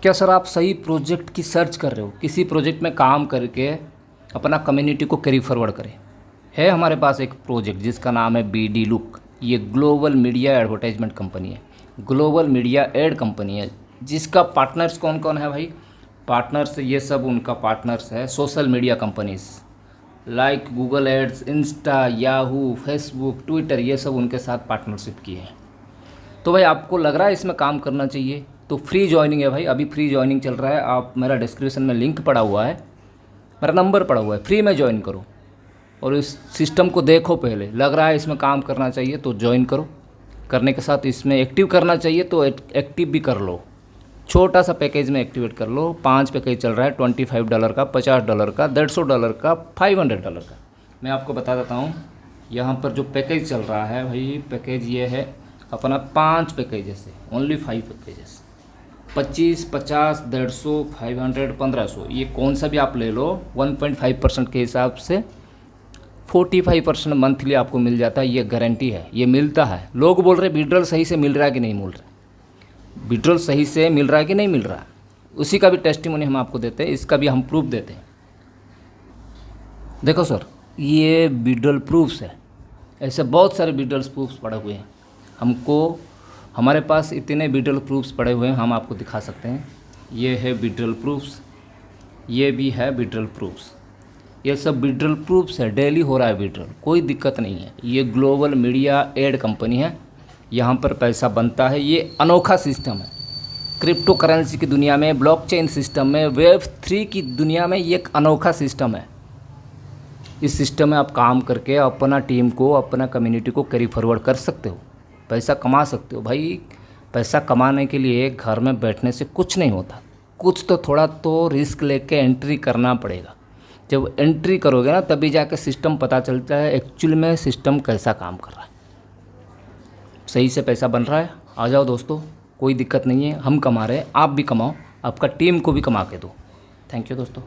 क्या सर आप सही प्रोजेक्ट की सर्च कर रहे हो, किसी प्रोजेक्ट में काम करके अपना कम्युनिटी को कैरी फॉरवर्ड करें? है हमारे पास एक प्रोजेक्ट जिसका नाम है BD लुक। ये ग्लोबल मीडिया एडवर्टाइजमेंट कंपनी है, ग्लोबल मीडिया एड कंपनी है, जिसका पार्टनर्स कौन कौन है भाई? पार्टनर्स ये सब उनका पार्टनर्स है social media companies like Google ads, Insta, Yahoo, Facebook, Twitter, ये सब उनके साथ पार्टनरशिप की है। तो भाई आपको लग रहा है इसमें काम करना चाहिए तो फ्री ज्वाइनिंग है भाई, अभी फ्री ज्वाइनिंग चल रहा है। आप मेरा डिस्क्रिप्शन में लिंक पड़ा हुआ है, मेरा नंबर पड़ा हुआ है, फ्री में ज्वाइन करो और इस सिस्टम को देखो। पहले लग रहा है इसमें काम करना चाहिए तो ज्वाइन करो, करने के साथ इसमें एक्टिव करना चाहिए तो एक्टिव भी कर लो। छोटा सा पैकेज में एक्टिवेट कर लो। 5 पैकेज चल रहा है, $25 का, $50 का, $150 का, $500 का। मैं आपको बता देता हूँ यहाँ पर जो पैकेज चल रहा है भाई, पैकेज ये है अपना 5 पैकेजेस है, ओनली 5 पैकेजेस, 25, 50, 150, 500, 1500। ये कौन सा भी आप ले लो 1.5% के हिसाब से 45% मंथली आपको मिल जाता है। ये गारंटी है, ये मिलता है। लोग बोल रहे विड्रॉल सही से मिल रहा है कि नहीं मिल रहा है, विड्रॉल सही से मिल रहा है कि नहीं मिल रहा है, उसी का भी टेस्टिमोनी हम आपको देते हैं, इसका भी हम प्रूफ देते हैं। देखो सर, ये विड्रॉल प्रूफ्स है, ऐसे बहुत सारे विड्रॉल प्रूफ्स पड़े हुए हैं। हमारे पास इतने विड्रॉल प्रूफ्स पड़े हुए हैं, हम आपको दिखा सकते हैं। ये है विड्रॉल प्रूफ्स, ये भी है विड्रॉल प्रूफ्स, ये सब विड्रॉल प्रूफ्स है। डेली हो रहा है विड्रॉल, कोई दिक्कत नहीं है। ये ग्लोबल मीडिया एड कंपनी है, यहाँ पर पैसा बनता है। ये अनोखा सिस्टम है क्रिप्टो करेंसी की दुनिया में, ब्लॉकचेन सिस्टम में, Web3 की दुनिया में। ये एक अनोखा सिस्टम है। इस सिस्टम में आप काम करके अपना टीम को, अपना कम्युनिटी को कैरी फॉरवर्ड कर सकते हो, पैसा कमा सकते हो। भाई पैसा कमाने के लिए घर में बैठने से कुछ नहीं होता, कुछ तो थोड़ा तो रिस्क लेके एंट्री करना पड़ेगा। जब एंट्री करोगे ना तभी जाके सिस्टम पता चलता है एक्चुअल में सिस्टम कैसा काम कर रहा है, सही से पैसा बन रहा है। आ जाओ दोस्तों, कोई दिक्कत नहीं है, हम कमा रहे हैं, आप भी कमाओ, आपका टीम को भी कमा के दो। थैंक यू दोस्तों।